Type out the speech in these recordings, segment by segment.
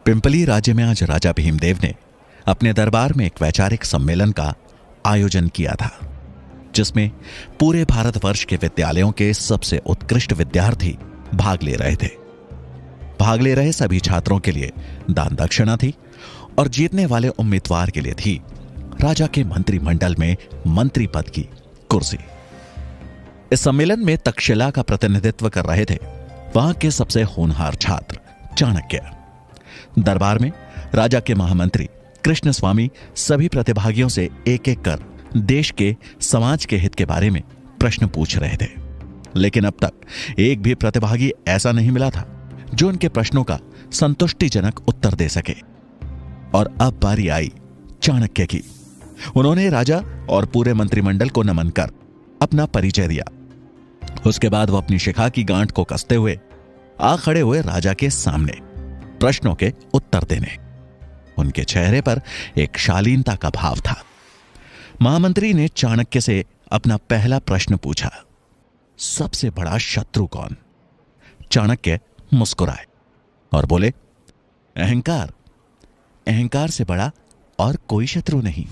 Pimply राज्य में आज राजा भीमदेव ने अपने दरबार में एक वैचारिक सम्मेलन का आयोजन किया था, जिसमें पूरे भारतवर्ष के विद्यालयों के सबसे उत्कृष्ट विद्यार्थी भाग ले रहे थे। भाग ले रहे सभी छात्रों के लिए दान दक्षिणा थी और जीतने वाले उम्मीदवार के लिए थी राजा के मंत्रिमंडल में मंत्री पद की कुर्सी। इस सम्मेलन में तक्षशिला का प्रतिनिधित्व कर रहे थे वहां के सबसे होनहार छात्र चाणक्य। दरबार में राजा के महामंत्री कृष्ण स्वामी सभी प्रतिभागियों से एक एक कर देश के समाज के हित के बारे में प्रश्न पूछ रहे थे, लेकिन अब तक एक भी प्रतिभागी ऐसा नहीं मिला था जो उनके प्रश्नों का संतुष्टिजनक उत्तर दे सके। और अब बारी आई चाणक्य की। उन्होंने राजा और पूरे मंत्रिमंडल को नमन कर अपना परिचय दिया। उसके बाद वो अपनी शिखा की गांठ को कसते हुए आ खड़े हुए राजा के सामने प्रश्नों के उत्तर देने। उनके चेहरे पर एक शालीनता का भाव था। महामंत्री ने चाणक्य से अपना पहला प्रश्न पूछा, सबसे बड़ा शत्रु कौन? चाणक्य मुस्कुराए और बोले, अहंकार। अहंकार से बड़ा और कोई शत्रु नहीं।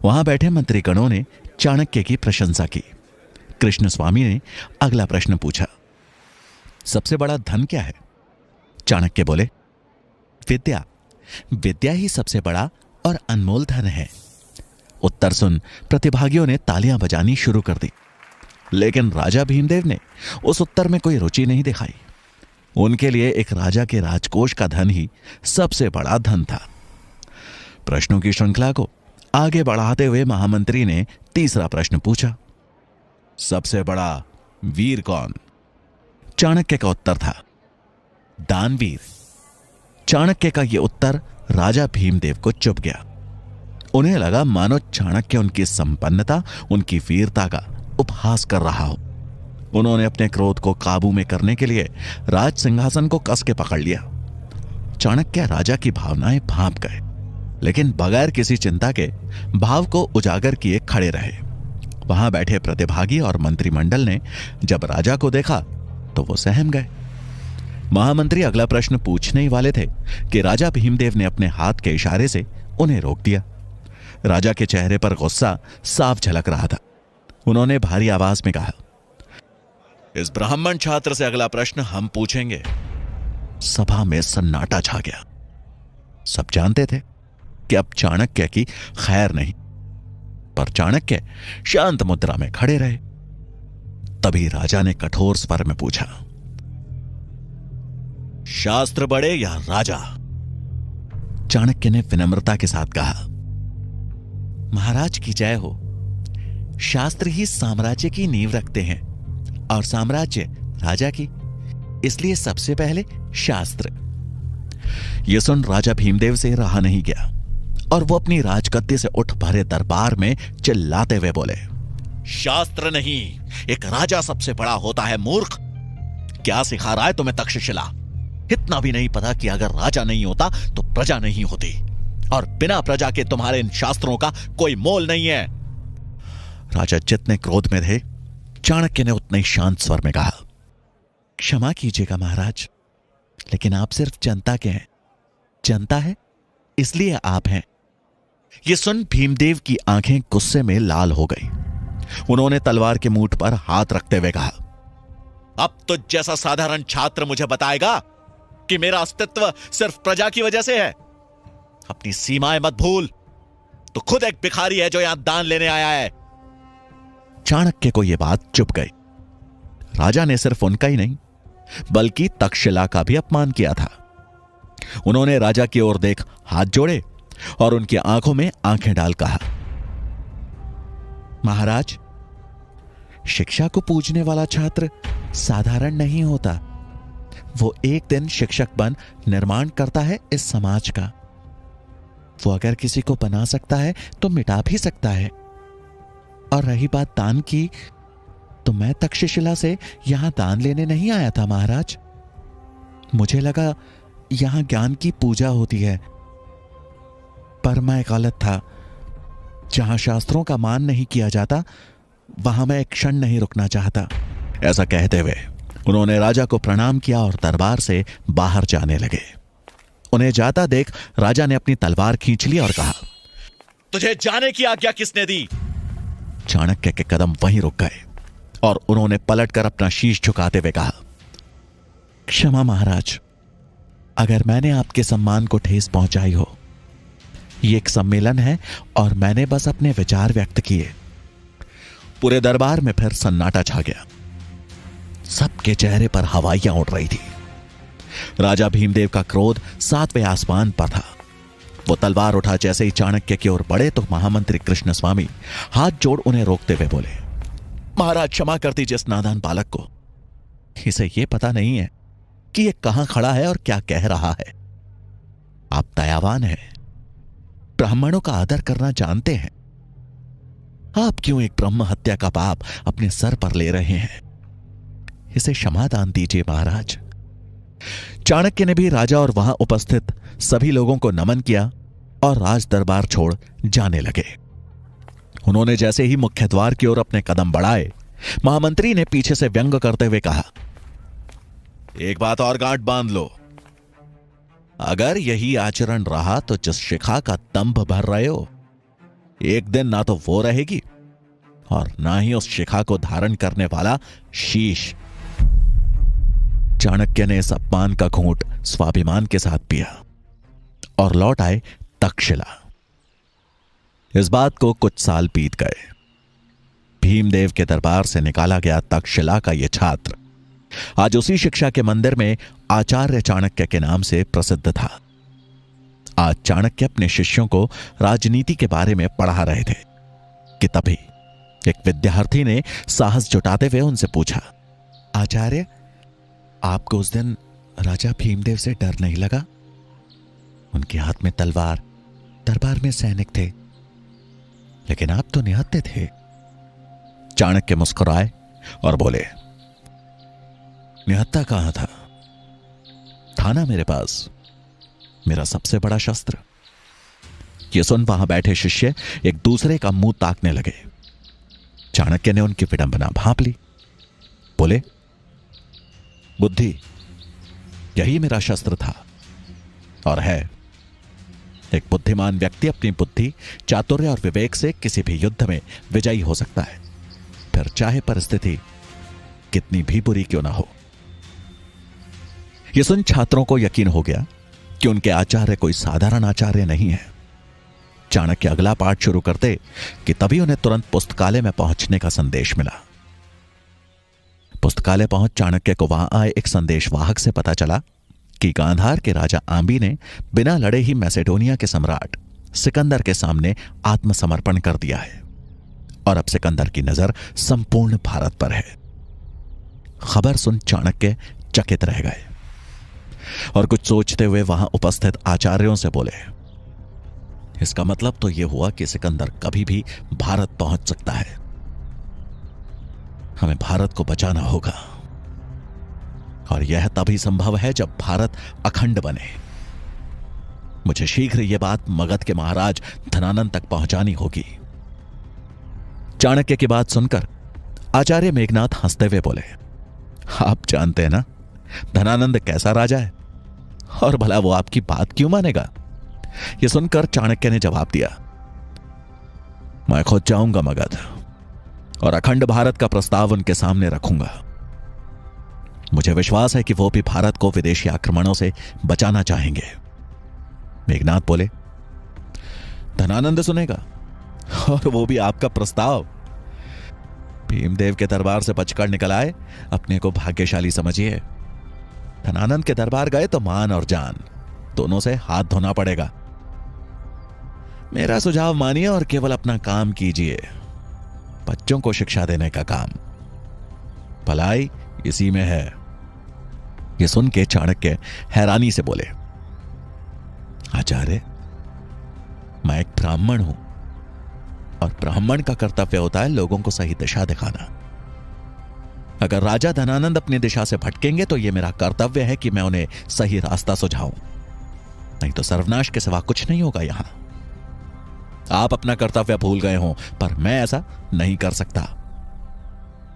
वहां बैठे मंत्रीगणों ने चाणक्य की प्रशंसा की। कृष्ण स्वामी ने अगला प्रश्न पूछा, सबसे बड़ा धन क्या है? चाणक्य बोले, विद्या। विद्या ही सबसे बड़ा और अनमोल धन है। उत्तर सुन प्रतिभागियों ने तालियां बजानी शुरू कर दी, लेकिन राजा भीमदेव ने उस उत्तर में कोई रुचि नहीं दिखाई। उनके लिए एक राजा के राजकोष का धन ही सबसे बड़ा धन था। प्रश्नों की श्रृंखला को आगे बढ़ाते हुए महामंत्री ने तीसरा प्रश्न पूछा, सबसे बड़ा वीर कौन? चाणक्य का उत्तर था, दानवीर। चाणक्य का यह उत्तर राजा भीमदेव को चुभ गया। उन्हें लगा मानो चाणक्य उनकी संपन्नता, उनकी वीरता का उपहास कर रहा हो। उन्होंने अपने क्रोध को काबू में करने के लिए राज सिंहासन को कस के पकड़ लिया। चाणक्य राजा की भावनाएं भांप गए, लेकिन बगैर किसी चिंता के भाव को उजागर किए खड़े रहे। वहां बैठे प्रतिभागी और मंत्रिमंडल ने जब राजा को देखा तो वो सहम गए। महामंत्री अगला प्रश्न पूछने ही वाले थे कि राजा भीमदेव ने अपने हाथ के इशारे से उन्हें रोक दिया। राजा के चेहरे पर गुस्सा साफ झलक रहा था। उन्होंने भारी आवाज में कहा, इस ब्राह्मण छात्र से अगला प्रश्न हम पूछेंगे। सभा में सन्नाटा छा गया। सब जानते थे कि अब चाणक्य की खैर नहीं, पर चाणक्य शांत मुद्रा में खड़े रहे। तभी राजा ने कठोर स्वर में पूछा, शास्त्र बड़े या राजा? चाणक्य ने विनम्रता के साथ कहा, महाराज की जय हो। शास्त्र ही साम्राज्य की नींव रखते हैं और साम्राज्य राजा की, इसलिए सबसे पहले शास्त्र। यह सुन राजा भीमदेव से रहा नहीं गया और वो अपनी राजगद्दी से उठ भरे दरबार में चिल्लाते हुए बोले, शास्त्र नहीं, एक राजा सबसे बड़ा होता है, मूर्ख। क्या सिखा रहा है तुम्हें तक्षशिला? इतना भी नहीं पता कि अगर राजा नहीं होता तो प्रजा नहीं होती, और बिना प्रजा के तुम्हारे इन शास्त्रों का कोई मोल नहीं है। राजा जितने क्रोध में थे, चाणक्य ने उतने शांत स्वर में कहा, क्षमा कीजिएगा महाराज, लेकिन आप सिर्फ जनता के हैं। जनता है इसलिए आप हैं। यह सुन भीमदेव की आंखें गुस्से में लाल हो गई। उन्होंने तलवार के मूठ पर हाथ रखते हुए कहा, अब तो जैसा साधारण छात्र मुझे बताएगा कि मेरा अस्तित्व सिर्फ प्रजा की वजह से है। अपनी सीमाएं मत भूल, तो खुद एक भिखारी है जो यहां दान लेने आया है। चाणक्य को यह बात चुभ गई। राजा ने सिर्फ उनका ही नहीं बल्कि तक्षशिला का भी अपमान किया था। उन्होंने राजा की ओर देख हाथ जोड़े और उनकी आंखों में आंखें डाल कहा, महाराज, शिक्षा को पूजने वाला छात्र साधारण नहीं होता। वो एक दिन शिक्षक बन निर्माण करता है इस समाज का। वो अगर किसी को बना सकता है तो मिटा भी सकता है। और रही बात दान की, तो मैं तक्षशिला से यहां दान लेने नहीं आया था महाराज। मुझे लगा यहां ज्ञान की पूजा होती है, पर मैं गलत था। जहां शास्त्रों का मान नहीं किया जाता, वहां मैं एक क्षण नहीं रुकना चाहता। ऐसा कहते हुए उन्होंने राजा को प्रणाम किया और दरबार से बाहर जाने लगे। उन्हें जाता देख राजा ने अपनी तलवार खींच ली और कहा, तुझे जाने की आज्ञा किसने दी? चाणक्य के कदम वहीं रुक गए और उन्होंने पलटकर अपना शीश झुकाते हुए कहा, क्षमा महाराज, अगर मैंने आपके सम्मान को ठेस पहुंचाई हो। ये एक सम्मेलन है और मैंने बस अपने विचार व्यक्त किए। पूरे दरबार में फिर सन्नाटा छा गया। सबके चेहरे पर हवाइयां उड़ रही थी। राजा भीमदेव का क्रोध 7वें आसमान पर था। वो तलवार उठा जैसे ही चाणक्य की ओर बढ़े तो महामंत्री कृष्ण स्वामी हाथ जोड़ उन्हें रोकते हुए बोले, महाराज क्षमा कर दीजिए इस नादान बालक को। इसे यह पता नहीं है कि यह कहां खड़ा है और क्या कह रहा है। आप दयावान हैं, ब्राह्मणों का आदर करना जानते हैं। आप क्यों एक ब्रह्म हत्या का पाप अपने सर पर ले रहे हैं? इसे क्षमा दान दीजिए महाराज। चाणक्य ने भी राजा और वहां उपस्थित सभी लोगों को नमन किया और राज दरबार छोड़ जाने लगे। उन्होंने जैसे ही मुख्य द्वार की ओर अपने कदम बढ़ाए, महामंत्री ने पीछे से व्यंग करते हुए कहा, एक बात और गांठ बांध लो। अगर यही आचरण रहा तो जिस शिखा का दंभ भर रहे हो, एक दिन ना तो वो रहेगी और ना ही उस शिखा को धारण करने वाला शीश। चाणक्य ने इस अपमान का घूंट स्वाभिमान के साथ पिया और लौट आए तक्षशिला। इस बात को कुछ साल बीत गए। भीमदेव के दरबार से निकाला गया तक्षशिला का यह छात्र आज उसी शिक्षा के मंदिर में आचार्य चाणक्य के नाम से प्रसिद्ध था। आज चाणक्य अपने शिष्यों को राजनीति के बारे में पढ़ा रहे थे कि तभी एक विद्यार्थी ने साहस जुटाते हुए उनसे पूछा, आचार्य, आपको उस दिन राजा भीमदेव से डर नहीं लगा? उनके हाथ में तलवार, दरबार में सैनिक थे, लेकिन आप तो निहत्थे थे। चाणक्य मुस्कुराए और बोले, निहत्था कहां था? था ना मेरे पास मेरा सबसे बड़ा शस्त्र। यह सुन वहां बैठे शिष्य एक दूसरे का मुंह ताकने लगे। चाणक्य ने उनकी विडंबना भांप ली। बोले, बुद्धि, यही मेरा शस्त्र था और है। एक बुद्धिमान व्यक्ति अपनी बुद्धि, चातुर्य और विवेक से किसी भी युद्ध में विजयी हो सकता है, फिर चाहे परिस्थिति कितनी भी बुरी क्यों ना हो। यह सुन छात्रों को यकीन हो गया कि उनके आचार्य कोई साधारण आचार्य नहीं है। चाणक्य अगला पाठ शुरू करते कि तभी उन्हें तुरंत पुस्तकालय में पहुंचने का संदेश मिला। पुस्तकालय पहुंच चाणक्य को वहां आए एक संदेशवाहक से पता चला कि गांधार के राजा आंबी ने बिना लड़े ही मैसेडोनिया के सम्राट सिकंदर के सामने आत्मसमर्पण कर दिया है और अब सिकंदर की नजर संपूर्ण भारत पर है। खबर सुन चाणक्य चकित रह गए और कुछ सोचते हुए वहां उपस्थित आचार्यों से बोले, इसका मतलब तो यह हुआ कि सिकंदर कभी भी भारत पहुंच सकता है। हमें भारत को बचाना होगा और यह तभी संभव है जब भारत अखंड बने। मुझे शीघ्र यह बात मगध के महाराज धनानंद तक पहुंचानी होगी। चाणक्य की बात सुनकर आचार्य मेघनाथ हंसते हुए बोले, आप जानते हैं ना धनानंद कैसा राजा है और भला वो आपकी बात क्यों मानेगा? यह सुनकर चाणक्य ने जवाब दिया, मैं खुद जाऊंगा मगध और अखंड भारत का प्रस्ताव उनके सामने रखूंगा। मुझे विश्वास है कि वो भी भारत को विदेशी आक्रमणों से बचाना चाहेंगे। मेघनाथ बोले, धनानंद सुनेगा और वो भी आपका प्रस्ताव? भीमदेव के दरबार से बचकर निकल आए, अपने को भाग्यशाली समझिए। धनानंद के दरबार गए तो मान और जान दोनों से हाथ धोना पड़ेगा। मेरा सुझाव मानिए और केवल अपना काम कीजिए, बच्चों को शिक्षा देने का काम। भलाई इसी में है। यह सुन के चाणक्य हैरानी से बोले, आचार्य, मैं एक ब्राह्मण हूं और ब्राह्मण का कर्तव्य होता है लोगों को सही दिशा दिखाना। अगर राजा धनानंद अपनी दिशा से भटकेंगे तो यह मेरा कर्तव्य है कि मैं उन्हें सही रास्ता सुझाऊं, नहीं तो सर्वनाश के सिवा कुछ नहीं होगा यहां। आप अपना कर्तव्य भूल गए हों, पर मैं ऐसा नहीं कर सकता।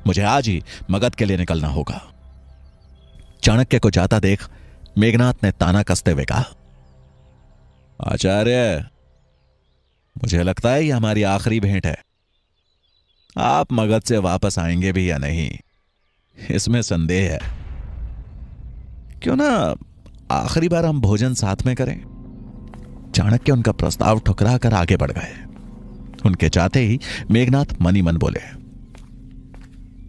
मुझे आज ही मगध के लिए निकलना होगा। चाणक्य को जाता देख मेघनाथ ने ताना कसते हुए कहा, आचार्य, मुझे लगता है ये हमारी आखिरी भेंट है। आप मगध से वापस आएंगे भी या नहीं, इसमें संदेह है। क्यों ना आखिरी बार हम भोजन साथ में करें? चाणक्य उनका प्रस्ताव ठुकरा कर आगे बढ़ गए। उनके चाहते ही मेघनाथ मनी मन बोले,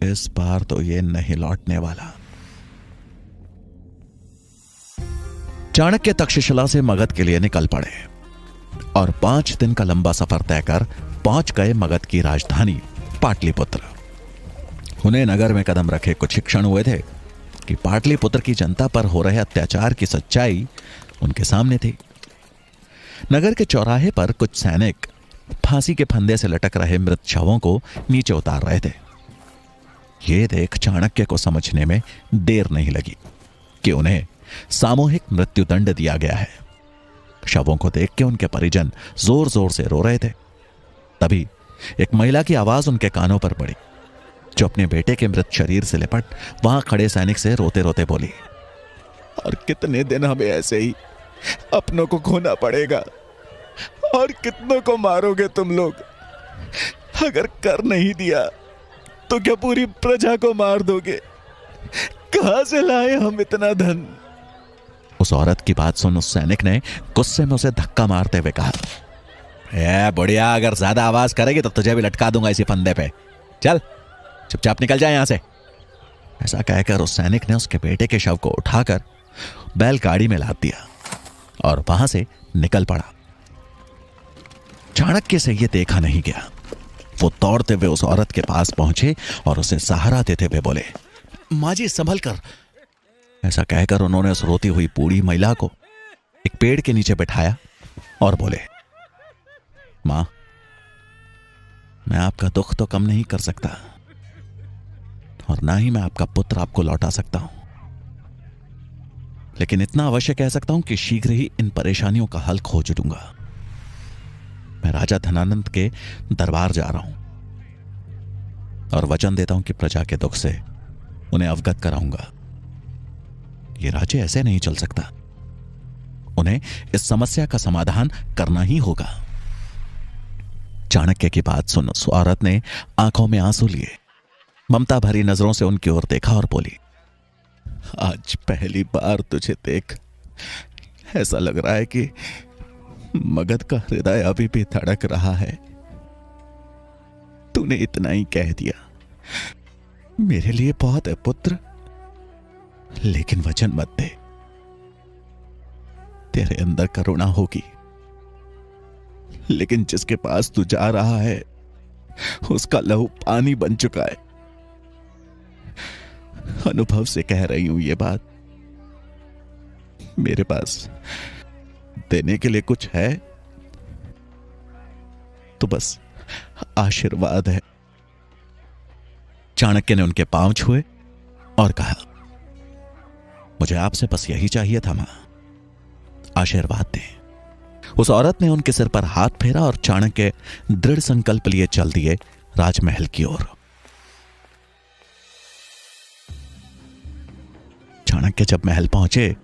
इस बार तो ये नहीं लौटने वाला। चाणक्य तक्षशिला से मगध के लिए निकल पड़े और 5 दिन का लंबा सफर तय कर पहुंच गए मगध की राजधानी पाटलिपुत्र। उन्हें नगर में कदम रखे कुछ ही क्षण हुए थे कि पाटलिपुत्र की जनता पर हो रहे अत्याचार की सच्चाई उनके सामने थी। नगर के चौराहे पर कुछ सैनिक फांसी के फंदे से लटक रहे मृत शवों को नीचे उतार रहे थे। ये देख चाणक्य को समझने में देर नहीं लगी कि उन्हें सामूहिक मृत्युदंड दिया गया है। शवों को देख के उनके परिजन जोर जोर से रो रहे थे। तभी एक महिला की आवाज उनके कानों पर पड़ी, जो अपने बेटे के मृत शरीर से लिपट वहां खड़े सैनिक से रोते रोते बोली, और कितने दिन हमें ऐसे ही अपनों को खोना पड़ेगा? और कितनों को मारोगे तुम लोग? अगर कर नहीं दिया तो क्या पूरी प्रजा को मार दोगे? कहां से लाए हम इतना धन? उस औरत की बात सुन उस सैनिक ने गुस्से में उसे धक्का मारते हुए कहा, ए बुढ़िया, अगर ज्यादा आवाज करेगी तो तुझे भी लटका दूंगा इसी फंदे पे। चल चुपचाप निकल जाए यहां से। ऐसा कहकर उस सैनिक ने उसके बेटे के शव को उठाकर बैलगाड़ी में लाद दिया और वहां से निकल पड़ा। चाणक्य से यह देखा नहीं गया। वो दौड़ते हुए उस औरत के पास पहुंचे और उसे सहारा देते हुए बोले, मां जी संभल कर। ऐसा कहकर उन्होंने उस रोती हुई बूढ़ी महिला को एक पेड़ के नीचे बैठाया और बोले, मां, मैं आपका दुख तो कम नहीं कर सकता और ना ही मैं आपका पुत्र आपको लौटा सकता हूं, लेकिन इतना अवश्य कह सकता हूं कि शीघ्र ही इन परेशानियों का हल खोज दूंगा। मैं राजा धनानंद के दरबार जा रहा हूं और वचन देता हूं कि प्रजा के दुख से उन्हें अवगत कराऊंगा। यह राज्य ऐसे नहीं चल सकता। उन्हें इस समस्या का समाधान करना ही होगा। चाणक्य की बात सुन उस औरत ने आंखों में आंसू लिए ममता भरी नजरों से उनकी ओर देखा और बोली, आज पहली बार तुझे देख ऐसा लग रहा है कि मगध का हृदय अभी भी धड़क रहा है। तूने इतना ही कह दिया, मेरे लिए बहुत है पुत्र, लेकिन वचन मत दे तेरे अंदर करुणा होगी, लेकिन जिसके पास तू जा रहा है उसका लहू पानी बन चुका है। अनुभव से कह रही हूं ये बात। मेरे पास देने के लिए कुछ है तो बस आशीर्वाद है। चाणक्य ने उनके पांव छुए और कहा, मुझे आपसे बस यही चाहिए था मां, आशीर्वाद दें। उस औरत ने उनके सिर पर हाथ फेरा और चाणक्य दृढ़ संकल्प लिए चल दिए राजमहल की ओर। चाणक्य जब महल पहुंचे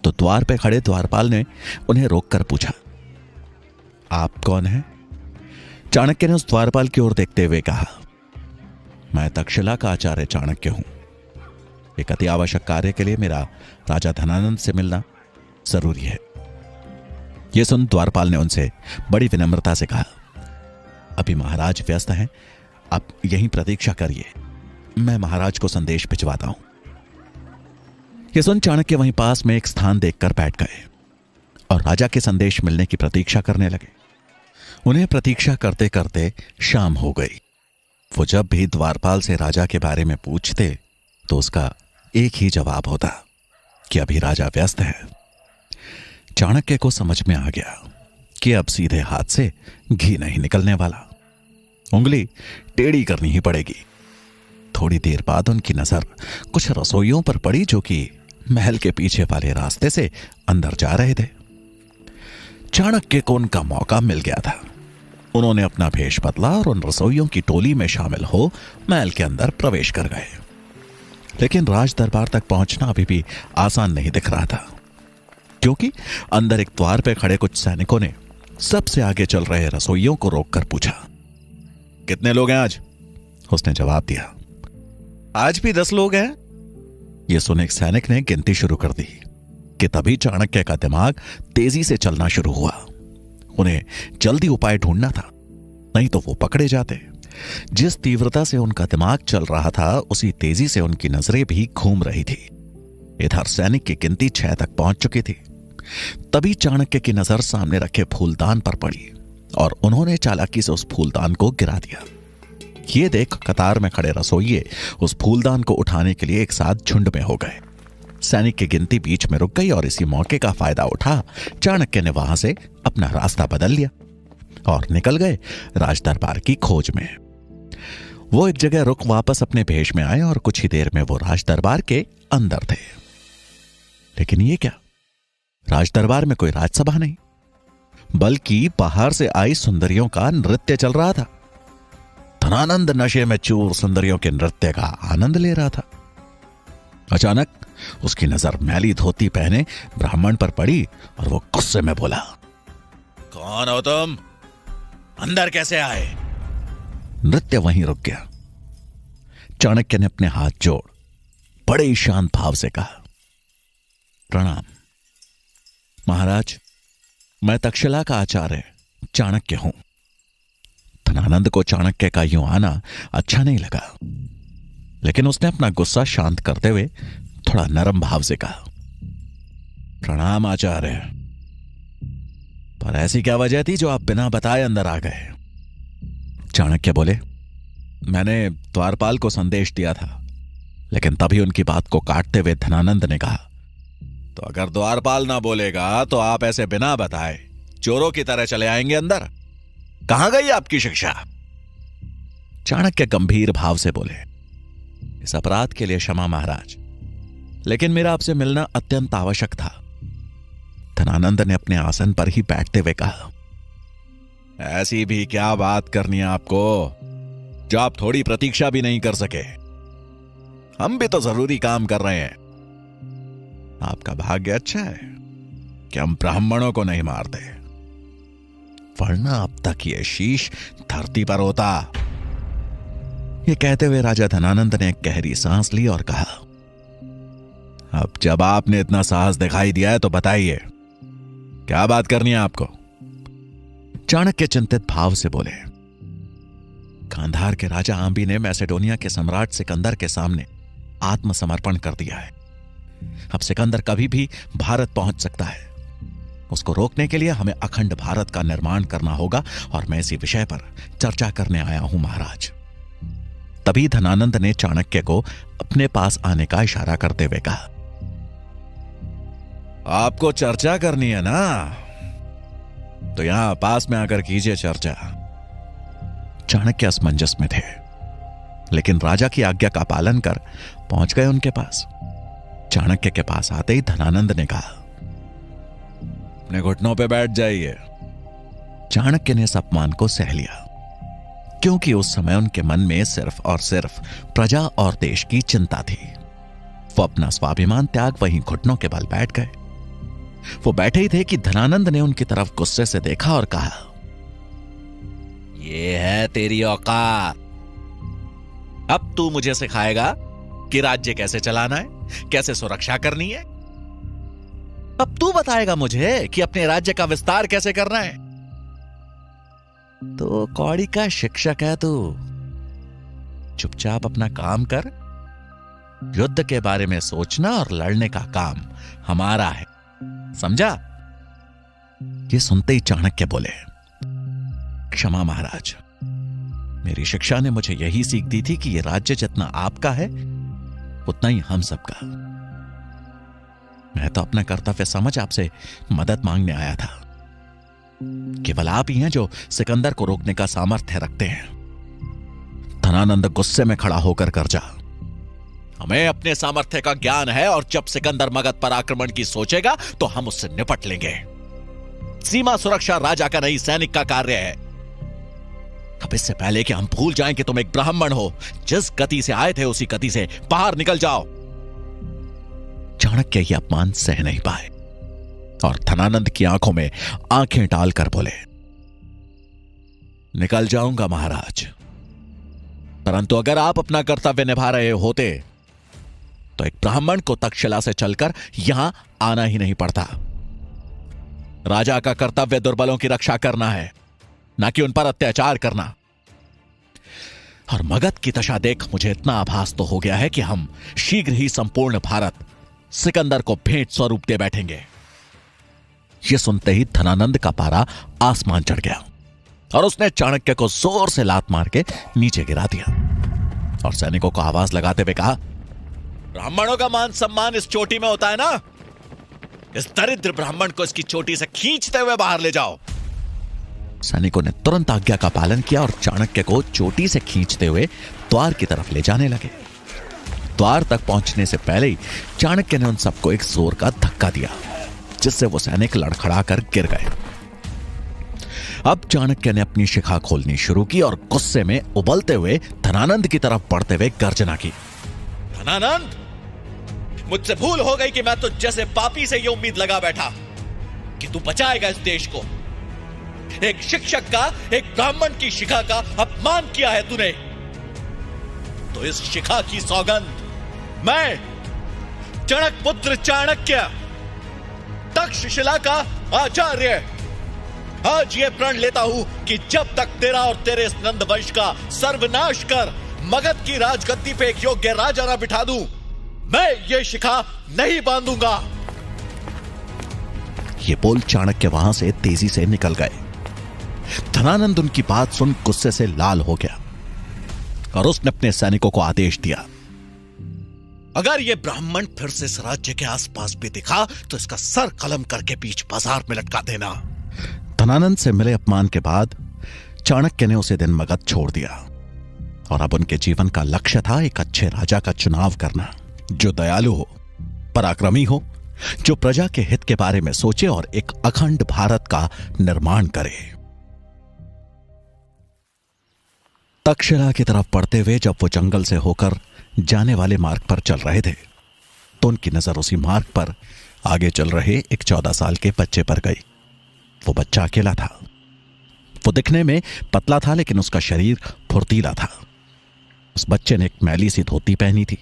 तो द्वार पे खड़े द्वारपाल ने उन्हें रोककर पूछा, आप कौन हैं? चाणक्य ने उस द्वारपाल की ओर देखते हुए कहा, मैं तक्षशिला का आचार्य चाणक्य हूं। एक अति आवश्यक कार्य के लिए मेरा राजा धनानंद से मिलना जरूरी है। यह सुन द्वारपाल ने उनसे बड़ी विनम्रता से कहा, अभी महाराज व्यस्त हैं, आप यहीं प्रतीक्षा करिए, मैं महाराज को संदेश भिजवाता हूं। यह सुन चाणक्य वहीं पास में एक स्थान देखकर बैठ गए और राजा के संदेश मिलने की प्रतीक्षा करने लगे। उन्हें प्रतीक्षा करते करते शाम हो गई। वो जब भी द्वारपाल से राजा के बारे में पूछते तो उसका एक ही जवाब होता कि अभी राजा व्यस्त है। चाणक्य को समझ में आ गया कि अब सीधे हाथ से घी नहीं निकलने वाला, उंगली टेढ़ी करनी ही पड़ेगी। थोड़ी देर बाद उनकी नजर कुछ रसोइयों पर पड़ी जो कि महल के पीछे वाले रास्ते से अंदर जा रहे थे। चाणक्य को उनका मौका मिल गया था। उन्होंने अपना भेष बदला और उन रसोइयों की टोली में शामिल हो महल के अंदर प्रवेश कर गए। लेकिन राज दरबार तक पहुंचना अभी भी आसान नहीं दिख रहा था। क्योंकि अंदर एक द्वार पे खड़े कुछ सैनिकों ने सबसे आगे चल रहे रसोइयों को रोककर पूछा, कितने लोग हैं आज? उसने जवाब दिया, आज भी 10 लोग हैं। यह सुने एक सैनिक ने गिनती शुरू कर दी कि तभी चाणक्य का दिमाग तेजी से चलना शुरू हुआ। उन्हें जल्दी उपाय ढूंढना था, नहीं तो वो पकड़े जाते। जिस तीव्रता से उनका दिमाग चल रहा था, उसी तेजी से उनकी नजरें भी घूम रही थी। इधर सैनिक की गिनती 6 तक पहुंच चुकी थी। तभी चाणक्य की नजर सामने रखे फूलदान पर पड़ी और उन्होंने चालाकी से उस फूलदान को गिरा दिया। ये देख कतार में खड़े रसोइये उस फूलदान को उठाने के लिए एक साथ झुंड में हो गए। सैनिक की गिनती बीच में रुक गई और इसी मौके का फायदा उठा चाणक्य ने वहां से अपना रास्ता बदल लिया और निकल गए राजदरबार की खोज में। वो एक जगह रुक वापस अपने भेष में आए और कुछ ही देर में वो राजदरबार के अंदर थे। लेकिन ये क्या, राजदरबार में कोई राजसभा नहीं, बल्कि बाहर से आई सुंदरियों का नृत्य चल रहा था। धनानंद नशे में चूर सुंदरियों के नृत्य का आनंद ले रहा था। अचानक उसकी नजर मैली धोती पहने ब्राह्मण पर पड़ी और वो गुस्से में बोला, कौन हो तुम? अंदर कैसे आए? नृत्य वहीं रुक गया। चाणक्य ने अपने हाथ जोड़ बड़े ही शांत भाव से कहा, प्रणाम महाराज, मैं तक्षशिला का आचार्य चाणक्य हूं। धनानंद को चाणक्य का यूं आना अच्छा नहीं लगा, लेकिन उसने अपना गुस्सा शांत करते हुए थोड़ा नरम भाव से कहा, प्रणाम आचार्य, पर ऐसी क्या वजह थी जो आप बिना बताए अंदर आ गए? चाणक्य बोले, मैंने द्वारपाल को संदेश दिया था। लेकिन तभी उनकी बात को काटते हुए धनानंद ने कहा, तो अगर द्वारपाल ना बोलेगा तो आप ऐसे बिना बताए चोरों की तरह चले आएंगे अंदर? कहां गई आपकी शिक्षा? चाणक्य गंभीर भाव से बोले, इस अपराध के लिए क्षमा महाराज, लेकिन मेरा आपसे मिलना अत्यंत आवश्यक था। धनानंद ने अपने आसन पर ही बैठते हुए कहा, ऐसी भी क्या बात करनी है आपको जो आप थोड़ी प्रतीक्षा भी नहीं कर सके? हम भी तो जरूरी काम कर रहे हैं। आपका भाग्य अच्छा है कि हम ब्राह्मणों को नहीं मारते, वरना अब तक ये शीश धरती पर होता। ये कहते हुए राजा धनानंद ने एक गहरी सांस ली और कहा, अब जब आपने इतना साहस दिखाई दिया है तो बताइए, क्या बात करनी है आपको? चाणक्य चिंतित भाव से बोले, गांधार के राजा आंबी ने मैसेडोनिया के सम्राट सिकंदर के सामने आत्मसमर्पण कर दिया है। अब सिकंदर कभी भी भारत पहुंच सकता है। उसको रोकने के लिए हमें अखंड भारत का निर्माण करना होगा और मैं इसी विषय पर चर्चा करने आया हूं महाराज। तभी धनानंद ने चाणक्य को अपने पास आने का इशारा करते हुए कहा, आपको चर्चा करनी है ना, तो यहां पास में आकर कीजिए चर्चा। चाणक्य असमंजस में थे, लेकिन राजा की आज्ञा का पालन कर पहुंच गए उनके पास। चाणक्य के पास आते ही धनानंद ने कहा, अपने घुटनों पे बैठ जाइए। चाणक्य ने इस अपमान को सह लिया, क्योंकि उस समय उनके मन में सिर्फ और सिर्फ प्रजा और देश की चिंता थी। वो अपना स्वाभिमान त्याग वहीं घुटनों के बल बैठ गए। वो बैठे ही थे कि धनानंद ने उनकी तरफ गुस्से से देखा और कहा, ये है तेरी औकात। अब तू मुझे सिखाएगा कि राज्य कैसे चलाना है, कैसे सुरक्षा करनी है? अब तू बताएगा मुझे कि अपने राज्य का विस्तार कैसे करना है? तो कौड़ी का शिक्षक है तू। चुपचाप अपना काम कर। युद्ध के बारे में सोचना और लड़ने का काम हमारा है, समझा? ये सुनते ही चाणक्य बोले, क्षमा महाराज, मेरी शिक्षा ने मुझे यही सीख दी थी कि यह राज्य जितना आपका है उतना ही हम सबका। मैं तो अपना कर्तव्य समझ आपसे मदद मांगने आया था। केवल आप ही हैं जो सिकंदर को रोकने का सामर्थ्य रखते हैं। धनानंद गुस्से में खड़ा होकर गरजा, हमें अपने सामर्थ्य का ज्ञान है और जब सिकंदर मगध पर आक्रमण की सोचेगा तो हम उससे निपट लेंगे। सीमा सुरक्षा राजा का नहीं, सैनिक का कार्य है। अब इससे पहले कि हम भूल जाएं कि तुम एक ब्राह्मण हो, जिस गति से आए थे उसी गति से बाहर निकल जाओ। चाणक्य यह अपमान सह नहीं पाए। और धनानंद की आंखों में आंखें डालकर बोले, निकल जाऊंगा महाराज, परंतु अगर आप अपना कर्तव्य निभा रहे होते तो एक ब्राह्मण को तक्षशिला से चलकर यहां आना ही नहीं पड़ता। राजा का कर्तव्य दुर्बलों की रक्षा करना है, ना कि उन पर अत्याचार करना। और मगध की दशा देख मुझे इतना आभास तो हो गया है कि हम शीघ्र ही संपूर्ण भारत सिकंदर को भेंट स्वरूप दे बैठेंगे। यह सुनते ही धनानंद का पारा आसमान चढ़ गया और उसने चाणक्य को जोर से लात मार के नीचे गिरा दिया और सैनिकों को आवाज लगाते हुए कहा, ब्राह्मणों का मान सम्मान इस चोटी में होता है ना? इस दरिद्र ब्राह्मण को इसकी चोटी से खींचते हुए बाहर ले जाओ। सैनिकों ने तुरंत आज्ञा का पालन किया और चाणक्य को चोटी से खींचते हुए द्वार की तरफ ले जाने लगे। द्वार तक पहुंचने से पहले ही चाणक्य ने उन सबको एक जोर का धक्का दिया, जिससे वो सैनिक लड़खड़ाकर गिर गए। अब चाणक्य ने अपनी शिखा खोलनी शुरू की और गुस्से में उबलते हुए धनानंद की तरफ बढ़ते हुए गर्जना की, धनानंद, मुझसे भूल हो गई कि मैं तुझ जैसे पापी से ये उम्मीद लगा बैठा कि तू बचाएगा इस देश को। एक शिक्षक का, एक ब्राह्मण की शिखा का अपमान किया है तूने। तो इस शिखा की सौगंध मैं, चणक पुत्र चाणक्य, तक्षशिला का आचार्य, आज ये प्रण लेता हूं कि जब तक तेरा और तेरे इस नंद वंश का सर्वनाश कर मगध की राजगद्दी पे एक योग्य राजा ना बिठा दूं, मैं ये शिखा नहीं बांधूंगा। ये बोल चाणक्य वहां से तेजी से निकल गए। धनानंद उनकी बात सुन गुस्से से लाल हो गया और उसने अपने सैनिकों को आदेश दिया, अगर यह ब्राह्मण फिर से इस राज्य के आसपास भी दिखा तो इसका सर कलम करके बीच बाजार में लटका देना। धनानंद से मिले अपमान के बाद चाणक्य ने उसे दिन मगध छोड़ दिया और अब उनके जीवन का लक्ष्य था एक अच्छे राजा का चुनाव करना, जो दयालु हो, पराक्रमी हो, जो प्रजा के हित के बारे में सोचे और एक अखंड भारत का निर्माण करे। तक्षशिला की तरफ बढ़ते हुए जब वो जंगल से होकर जाने वाले मार्ग पर चल रहे थे तो उनकी नजर उसी मार्ग पर आगे चल रहे एक 14 साल के बच्चे पर गई। वो बच्चा अकेला था। वो दिखने में पतला था लेकिन उसका शरीर फुर्तीला था। उस बच्चे ने एक मैली सी धोती पहनी थी।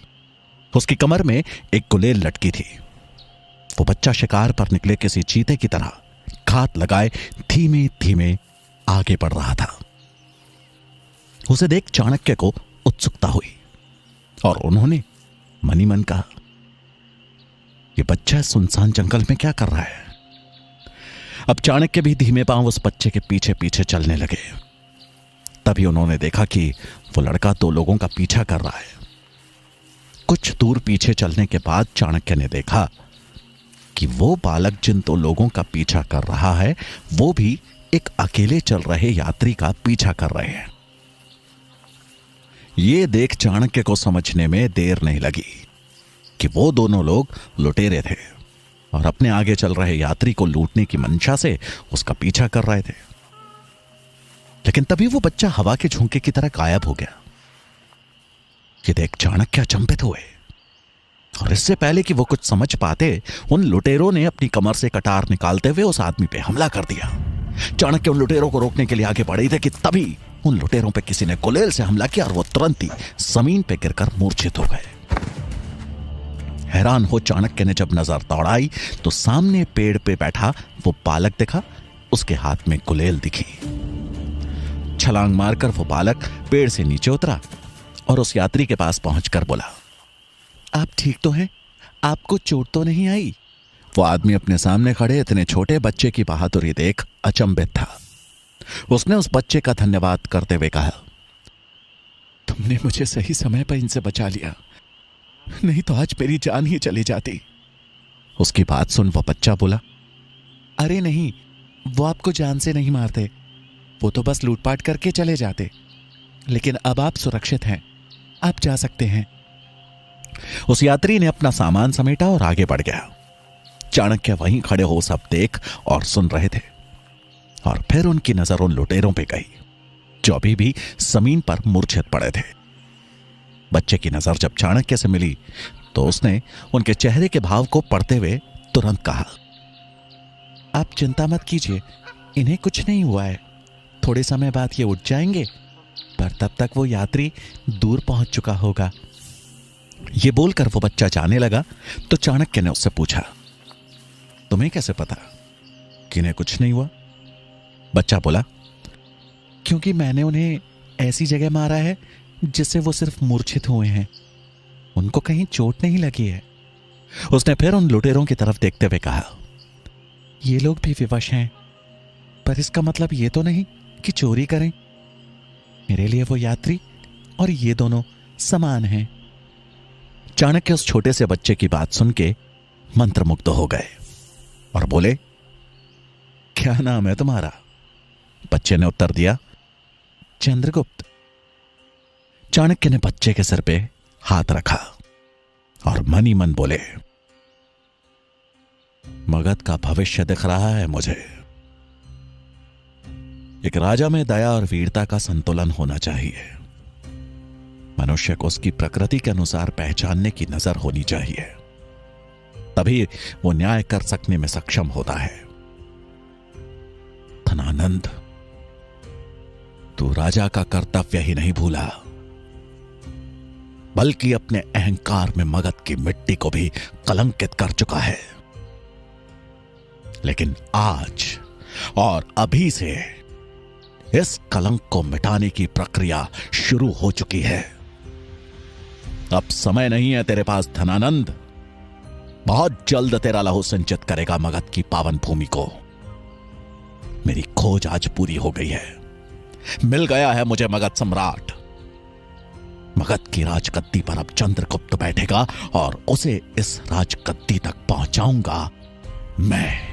उसकी कमर में एक गुलेल लटकी थी। वो बच्चा शिकार पर निकले किसी चीते की तरह घात लगाए धीमे धीमे आगे बढ़ रहा था। उसे देख चाणक्य को उत्सुकता हुई और उन्होंने मनी मन कहा, यह बच्चा सुनसान जंगल में क्या कर रहा है? अब चाणक्य भी धीमे पांव उस बच्चे के पीछे पीछे चलने लगे। तभी उन्होंने देखा कि वो लड़का 2 लोगों का पीछा कर रहा है। कुछ दूर पीछे चलने के बाद चाणक्य ने देखा कि वो बालक जिन 2 लोगों का पीछा कर रहा है वो भी एक अकेले चल रहे यात्री का पीछा कर रहे हैं। ये देख चाणक्य को समझने में देर नहीं लगी कि वो दोनों लोग लुटेरे थे और अपने आगे चल रहे यात्री को लूटने की मंशा से उसका पीछा कर रहे थे। लेकिन तभी वो बच्चा हवा के झोंके की तरह गायब हो गया। ये देख चाणक्य अचंभित हुए और इससे पहले कि वो कुछ समझ पाते उन लुटेरों ने अपनी कमर से कटार निकालते हुए उस आदमी पे हमला कर दिया। चाणक्य उन लुटेरों को रोकने के लिए आगे बढ़े थे कि तभी उन लुटेरों पे किसी ने गुलेल से हमला किया और वो तुरंत ही जमीन पे गिरकर मूर्छित हो गए। हैरान हो चाणक्य ने जब नजर दौड़ाई तो सामने पेड़ पे बैठा वो बालक दिखा। उसके हाथ में गुलेल दिखी। छलांग मारकर वो बालक पेड़ से नीचे उतरा और उस यात्री के पास पहुंचकर बोला, आप ठीक तो हैं? आपको चोट तो नहीं आई? वो आदमी अपने सामने खड़े इतने छोटे बच्चे की बहादुरी देख अचंभित था। उसने उस बच्चे का धन्यवाद करते हुए कहा, तुमने मुझे सही समय पर इनसे बचा लिया, नहीं तो आज मेरी जान ही चली जाती। उसकी बात सुन वो बच्चा बोला, अरे नहीं, वो आपको जान से नहीं मारते, वो तो बस लूटपाट करके चले जाते। लेकिन अब आप सुरक्षित हैं, आप जा सकते हैं। उस यात्री ने अपना सामान समेटा और आगे बढ़ गया। चाणक्य वहीं खड़े हो सब देख और सुन रहे थे और फिर उनकी नजर उन लुटेरों पे गई जो अभी भी जमीन पर मूर्छित पड़े थे। बच्चे की नजर जब चाणक्य से मिली तो उसने उनके चेहरे के भाव को पढ़ते हुए तुरंत कहा, आप चिंता मत कीजिए, इन्हें कुछ नहीं हुआ है। थोड़े समय बाद ये उठ जाएंगे, पर तब तक वो यात्री दूर पहुंच चुका होगा। ये बोलकर वो बच्चा जाने लगा तो चाणक्य ने उससे पूछा, तुम्हें कैसे पता कि इन्हें कुछ नहीं हुआ? बच्चा बोला, क्योंकि मैंने उन्हें ऐसी जगह मारा है जिससे वो सिर्फ मूर्छित हुए हैं, उनको कहीं चोट नहीं लगी है। उसने फिर उन लुटेरों की तरफ देखते हुए कहा, ये लोग भी विवश हैं, पर इसका मतलब ये तो नहीं कि चोरी करें। मेरे लिए वो यात्री और ये दोनों समान हैं। चाणक्य उस छोटे से बच्चे की बात सुन के मंत्रमुग्ध हो गए और बोले, क्या नाम है तुम्हारा? बच्चे ने उत्तर दिया, चंद्रगुप्त। चाणक्य ने बच्चे के सिर पे हाथ रखा और मन ही मन बोले, मगध का भविष्य दिख रहा है मुझे। एक राजा में दया और वीरता का संतुलन होना चाहिए। मनुष्य को उसकी प्रकृति के अनुसार पहचानने की नजर होनी चाहिए, तभी वो न्याय कर सकने में सक्षम होता है। धनानंद, तू राजा का कर्तव्य ही नहीं भूला, बल्कि अपने अहंकार में मगध की मिट्टी को भी कलंकित कर चुका है। लेकिन आज और अभी से इस कलंक को मिटाने की प्रक्रिया शुरू हो चुकी है। अब समय नहीं है तेरे पास धनानंद। बहुत जल्द तेरा लहू सिंचित करेगा मगध की पावन भूमि को। मेरी खोज आज पूरी हो गई है। मिल गया है मुझे मगध सम्राट। मगध की राजगद्दी पर अब चंद्रगुप्त बैठेगा और उसे इस राजगद्दी तक पहुंचाऊंगा मैं।